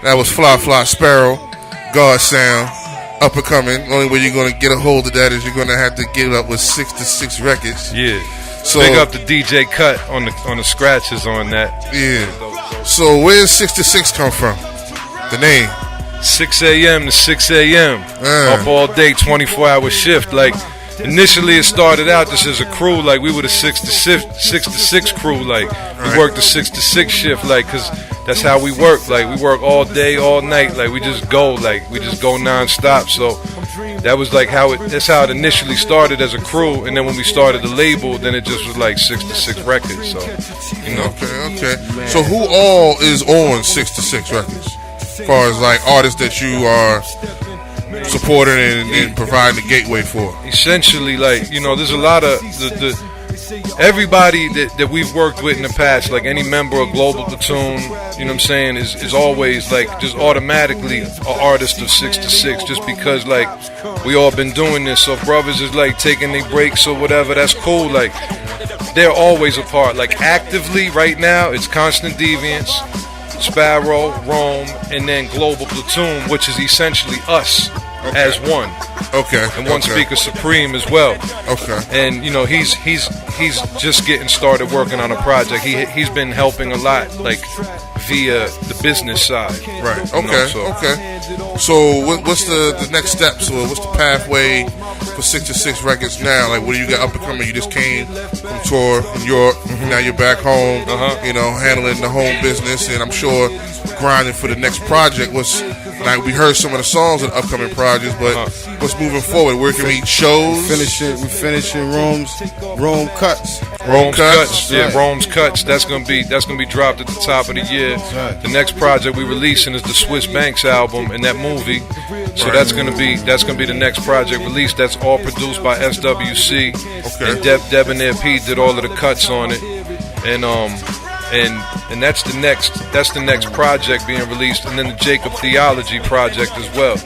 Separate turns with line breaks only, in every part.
That was Fly Fly Sparrow, God Sound, up and coming. Only way you're gonna get a hold of that is you're gonna have to get up with 6 to 6 Records.
Yeah.
So
big up the DJ Cut on the scratches on that.
Yeah. So where does 6 to 6 come from? The name.
6 a.m. to 6 a.m. Up all day, 24-hour shift. Like initially, it started out just as a crew. Like we were the 6 to 6 crew. Like we worked the 6 to 6 shift. Like because that's how we work. Like we work all day, all night. Like we just go. Like we just go nonstop. So that was like that's how it initially started as a crew. And then when we started the label, then it just was like 6 to 6 Records. So you know.
Okay. So who all is on 6 to 6 Records? As far as like artists that you are supporting and providing the gateway for.
Essentially, like, you know, there's a lot of everybody that we've worked with in the past, like any member of Global Platoon, you know what I'm saying, is always like just automatically an artist of 6 to 6, just because like we all been doing this. So if brothers is like taking their breaks or whatever, that's cool. Like they're always a part. Like actively right now, it's Constant Deviance, Sparrow, Rome, and then Global Platoon, which is essentially us as one.
Okay.
And one speaker supreme as well.
Okay.
And you know he's just getting started working on a project. He's been helping a lot, like via the business side.
Right.
Okay.
Okay. So what's the next steps, or what's the pathway for 6 to 6 Records now? Like, what do you got up and coming? You just came from tour in Europe. Now you're back home. You know, handling the home business, and I'm sure grinding for the next project. Like we heard some of the songs of the upcoming projects, but what's moving forward? Where can we shows?
We finishing Rome Cuts.
Rome's Cuts. Yeah, Rome's Cuts. That's gonna be dropped at the top of the year. The next project we releasing is the Swiss Banks album and that movie. So that's gonna be the next project released. That's all produced by SWC.
Okay.
And Debonair P did all of the cuts on it. And that's the next project being released, and then the Jacob Theology project as well.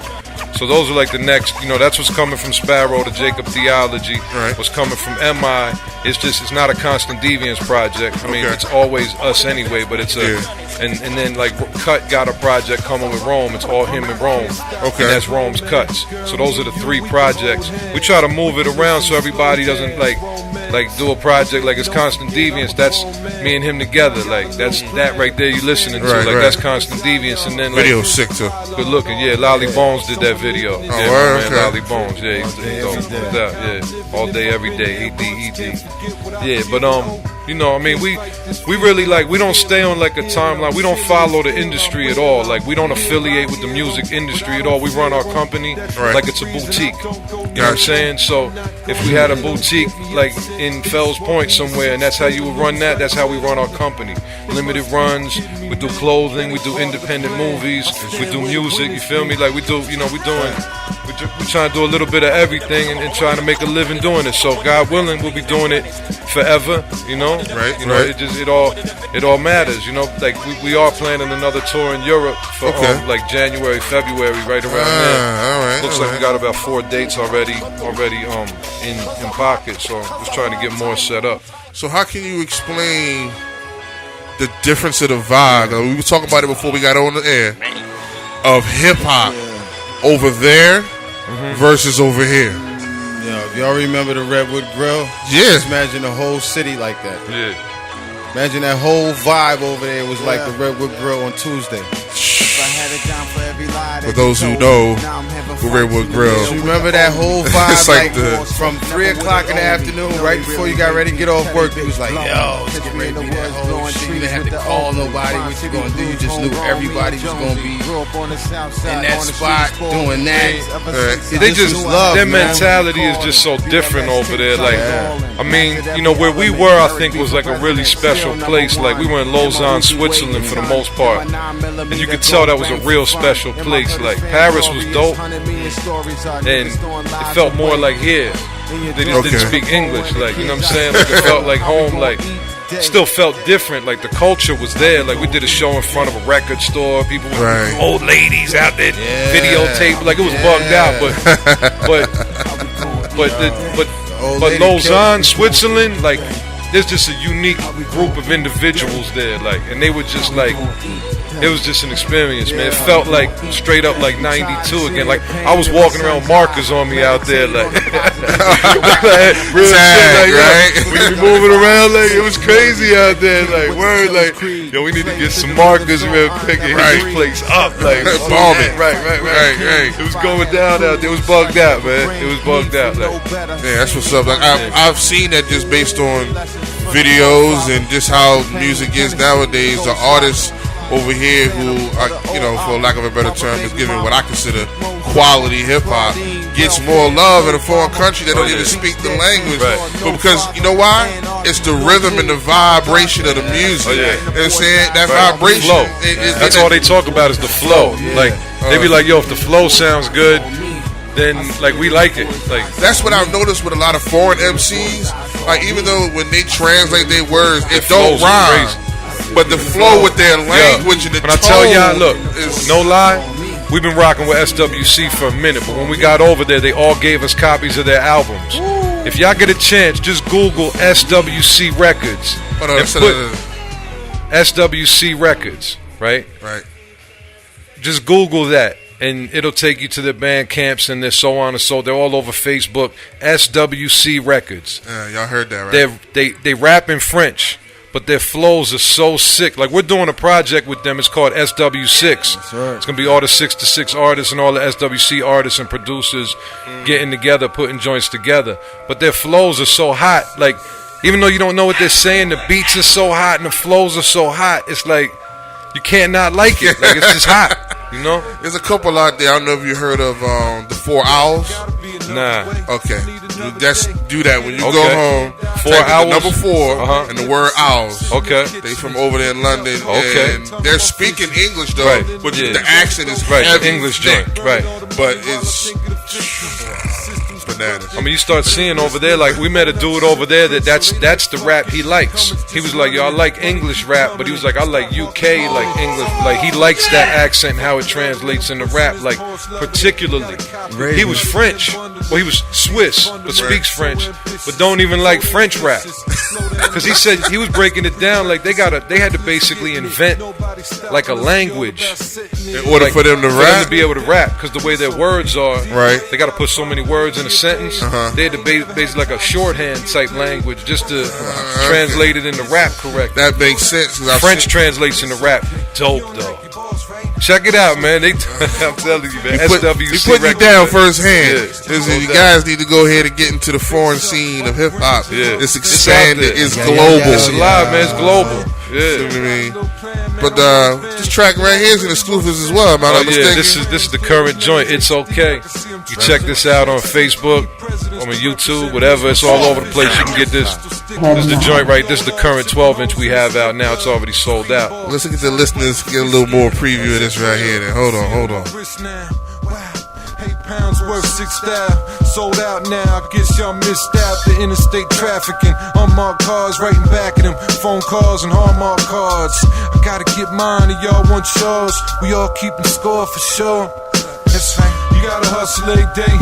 So those are like the next, you know, that's what's coming from Sparrow to Jacob Theology.
Right.
What's coming from MI, it's not a Constant Deviance project. I mean, it's always us anyway, but it's and then like Cut got a project coming with Rome. It's all him and Rome.
Okay.
And that's Rome's Cuts. So those are the 3 projects. We try to move it around so everybody doesn't like do a project like it's Constant Deviance. That's me and him together. Like that's that right there you listening to. That's Constant Deviance. And then like,
video sick too.
Good looking. Yeah, Lolly Bones did that video.
Okay.
Lolly Bones. Yeah, yeah. All day, every day. ED. Yeah, but you know, I mean, we really like, we don't stay on like a timeline. We don't follow the industry at all. Like we don't affiliate with the music industry at all. We run our company like it's a boutique. You know what I'm saying? So if we had a boutique like in Fells Point somewhere, and that's how you would run that, that's how we run our company. Limited runs, we do clothing, we do independent movies, we do music, you feel me? Like we do, you know, we're trying to do a little bit of everything and trying to make a living doing it. So God willing, we'll be doing it forever, you know?
Right,
you know, it all matters, you know? Like we are planning another tour in Europe for like January, February, right around there. Looks like we got about 4 dates already in pocket, so just trying to get more set up.
So how can you explain the difference of the vibe? We were talking about it before we got on the air, of hip-hop over there versus over here.
Yeah, if y'all remember the Redwood Grill, just imagine the whole city like that.
Yeah.
Imagine that whole vibe over there was like the Redwood Grill on Tuesday.
For those who know the Redwood Grill,
you remember that whole vibe?
It's like
from 3 o'clock in the afternoon, right before you got ready to get off work, it was like, yo, it's getting ready to be that whole shit. You didn't have to call nobody what you gonna do. You just knew everybody was gonna be in that spot doing that.
They just love their mentality is just so different over there. Like, I mean, you know, where we were, I think was like a really special place. Like we were in Lausanne, Switzerland for the most part, and you could tell that was a real special place. Like Paris was dope, and it felt more like here. They just didn't speak English, like, you know what I'm saying? Like it felt like home, like still felt different. Like the culture was there. Like we did a show in front of a record store. People with old ladies out there, videotape. Like it was bugged out, but Lausanne, Switzerland, like there's just a unique group of individuals there. Like, and they were just like it was just an experience, man. It felt like straight up like 92 again. Like I was walking around with markers on me out there, like real shit, like, right? We be moving around like it was crazy out there. Like word, like yo, we need to get some markers real quick and hit this place up, like bombing. Right. It was going down out there. It was bugged out, man. It was bugged out. Like,
yeah, that's what's up. Like I've seen that just based on videos and just how music is nowadays. The artists over here who are, you know, for lack of a better term, is giving what I consider quality hip hop gets more love in a foreign country that don't even speak the language.
Right.
But because you know why? It's the rhythm and the vibration of the music. You know what I'm saying? That vibration.
Flow. That's all they talk about is the flow. Like they be like, yo, if the flow sounds good, then like we like it. Like
that's what I've noticed with a lot of foreign MCs. Like even though when they translate their words, it don't rhyme, but the flow with their language and the tone.
But I tell y'all, look, no lie, we've been rocking with SWC for a minute. But when we got over there, they all gave us copies of their albums. If y'all get a chance, just Google SWC Records and put SWC Records, right?
Right.
Just Google that. And it'll take you to their band camps and their so on and so. They're all over Facebook. SWC Records.
Yeah, y'all heard that, right?
They rap in French, but their flows are so sick. Like we're doing a project with them. It's called SIX2SIX.
That's right.
It's gonna be all the SIX2SIX artists and all the SWC artists and producers getting together, putting joints together. But their flows are so hot. Like even though you don't know what they're saying, the beats are so hot and the flows are so hot. It's like you can't not like it. Like it's just hot. You know?
There's a couple out there. I don't know if you heard of the 4 Owls.
Nah.
Okay. Just do that when you go home.
4 Owls.
Number 4 and the word owls.
Okay.
They from over there in London.
Okay.
And they're speaking English though,
right.
but the accent is
right.
heavy,
English
thick.
joint. Right.
But it's bananas.
I mean, you start seeing over there, like we met a dude over there that's the rap he likes. He was like, yo, I like English rap, but he was like, I like UK, like English, like he likes that accent and how it translates into rap, like particularly. He was French, well he was Swiss, but speaks French, but don't even like French rap. Because he said he was breaking it down like they had to basically invent like a language
in order for them to rap,
for them to be able to rap, because the way their words are,
right?
They got to put so many words in a sentence. They had to basically like a shorthand type language just to translate it into rap correct.
That makes sense.
French translates into rap. Dope though. Check it out, man. I'm telling you, man. SWC.
He put you down firsthand. You guys need to go ahead and get into the foreign scene of hip hop.
Yeah.
It's expanded. It's global.
It's alive, man. It's global. Yeah.
You know what I mean? But this track right here is an exclusive as well, if I'm not mistaken.
This is the current joint. It's okay. You check this out on Facebook, on YouTube, whatever. It's all over the place. You can get this. This is the joint right. This is the current 12-inch we have out now. It's already sold out.
Let's get the listeners get a little more preview of this right here. Then hold on.
8 pounds worth, 6 style, sold out now. I guess y'all missed out the interstate trafficking. Unmarked cars, writing back at them. Phone calls and Hallmark cards. I gotta get mine and y'all want yours. We all keeping score for sure. That's right. You gotta hustle every day.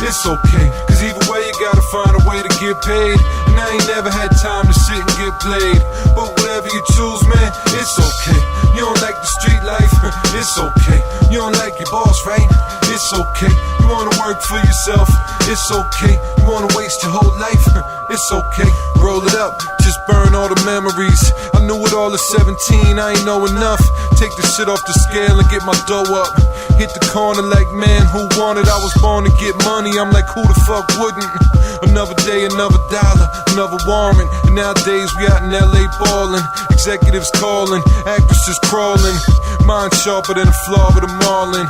It's okay, cause either way you gotta find a way to get paid. And I ain't never had time to sit and get played. But whatever you choose, man, it's okay. You don't like the street life, it's okay. You don't like your boss, right? It's okay. You wanna work for yourself, it's okay. You wanna waste your whole life, it's okay. Roll it up, just burn all the memories. I knew it all at 17, I ain't know enough. Take the shit off the scale and get my dough up. Hit the corner like, man, who wanted? I was born to get money, I'm like, who the fuck wouldn't? Another day, another dollar, another warrant. And nowadays we out in LA ballin'. Executives calling, actresses crawling. Mind sharper than a flaw with a marlin.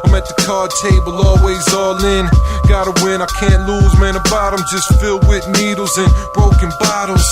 I'm at the card table, always all in. Gotta win, I can't lose, man. The bottom just filled with needles and broken bottles.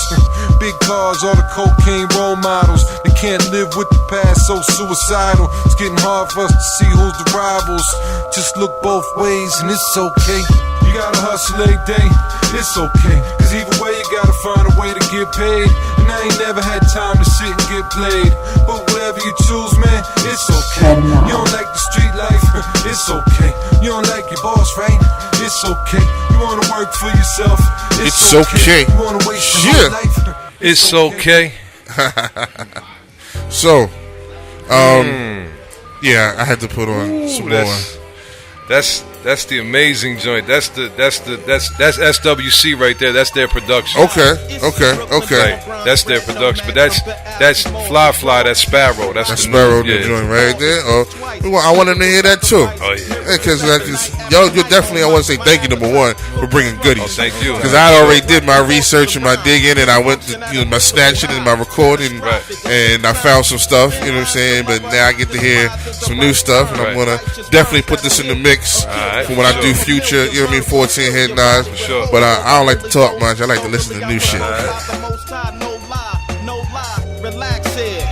Big cars, all the cocaine role models. They can't live with the past, so suicidal. It's getting hard for us to see who's the rivals. Just look both ways and it's okay. You gotta hustle every day, it's okay. Cause either way you gotta find a way to get paid. And I ain't never had time to sit and get played. But whatever you choose, man, it's okay. You don't like the street life, it's okay. You don't like your boss, right? It's okay. You wanna work for yourself, it's okay. You wanna waste your whole life,
it's okay.
So Yeah, I had to put on some more.
That's the amazing joint. That's SWC right there. That's their production.
Okay.
Like, that's their production. But that's Fly. That's Sparrow. That's the
Sparrow,
new,
the joint right there. I want them to hear that too.
Oh yeah.
Because you're definitely. I want to say thank you, number one, for bringing goodies.
Oh, thank you.
Because I already did my research and my digging, and I went to my snatching and my recording, and I found some stuff. You know what I'm saying? But now I get to hear some new stuff, and I'm gonna definitely put this in the mix. For when I do future, you know what I mean, 410 head nods.
Sure.
But I don't like to talk much. I like to listen to new shit.
Relax here.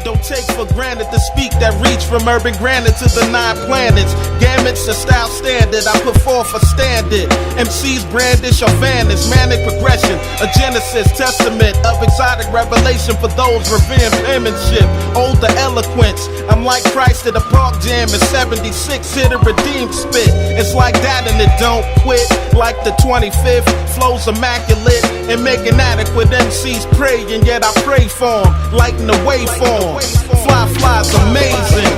Don't take for granted the speak that reach from urban granite to the 9 planets. Gamuts, a style standard, I put forth a standard. MCs brandish or vanish, manic progression, a genesis, testament of exotic revelation for those revering penmanship. Older eloquence, I'm like Christ at a park jam in 76, hit a redeemed spit. It's like that and it don't quit, like the 25th, flows immaculate and making adequate MCs pray, and yet I pray for them, lighten the waveform. Fly's amazing.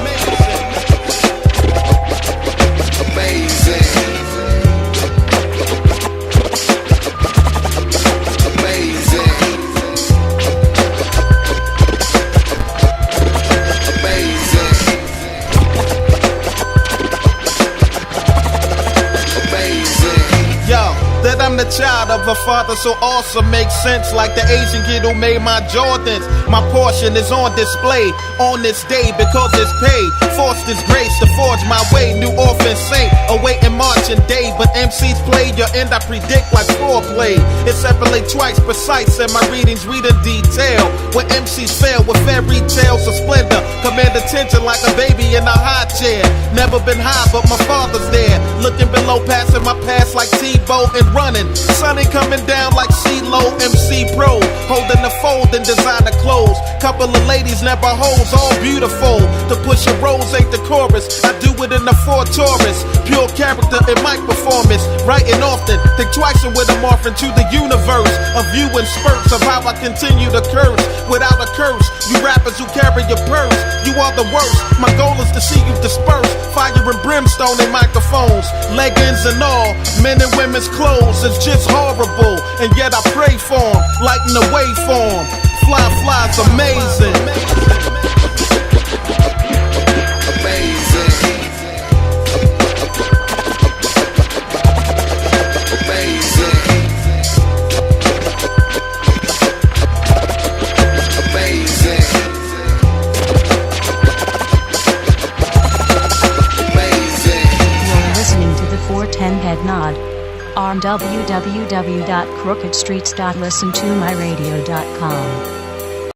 I'm the child of a father so awesome, makes sense like the Asian kid who made my Jordans. My portion is on display on this day because it's paid. Forced his grace to forge my way. New orphan saint, awaiting marching day. But MCs play your end, I predict like foreplay. It's separate twice precise and my readings read in detail. When MCs fail with fairy tales of splendor, command attention like a baby in a high chair. Never been high, but my father's there. Looking below, passing my past like Tebow and running. Sunny coming down like CeeLo, MC Pro. Holding the fold in designer clothes. Couple of ladies, never hoes, all beautiful. To push a rose ain't the chorus. I do it in the 4 Taurus. Pure character in my performance. Writing often, think twice and with a morph into the universe. A view in spurts of how I continue to curse. Without a curse, you rappers who carry your purse, you are the worst. My goal is to see you disperse. Fire and brimstone in microphones. Leggings and all, men and women's clothes. It's just horrible, and yet I pray for them, lighten the way for them. Fly's amazing.
You're listening to the 410headnod. On www.crookedstreets.listentomyradio.com.